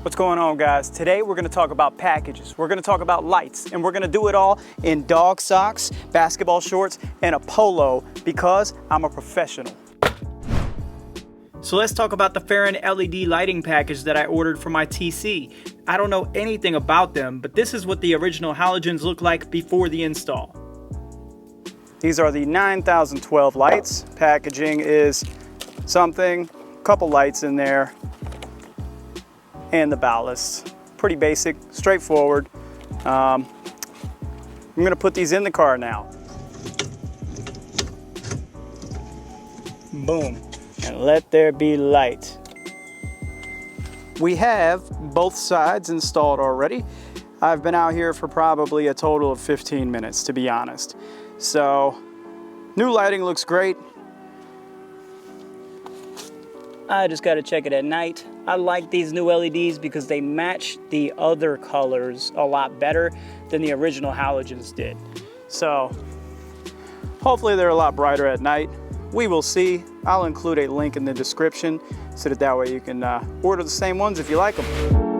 What's going on, guys? Today we're going to talk about packages, we're going to talk about lights, and we're going to do it all in dog socks, basketball shorts, and a polo because I'm a professional. So let's talk about the Fahren LED lighting package that I ordered for my TC. I don't know anything about them, but this is what the original halogens look like before the install. These are the 9012 lights. Packaging is something, couple lights in there, and the ballast. Pretty basic, straightforward. I'm gonna put these in the car now. Boom, and let there be light. We have both sides installed already. I've been out here for probably a total of 15 minutes, to be honest. So, new lighting looks great. I just gotta check it at night. I like these new LEDs because they match the other colors a lot better than the original halogens did. So hopefully they're a lot brighter at night. We will see. I'll include a link in the description so that way you can order the same ones if you like them.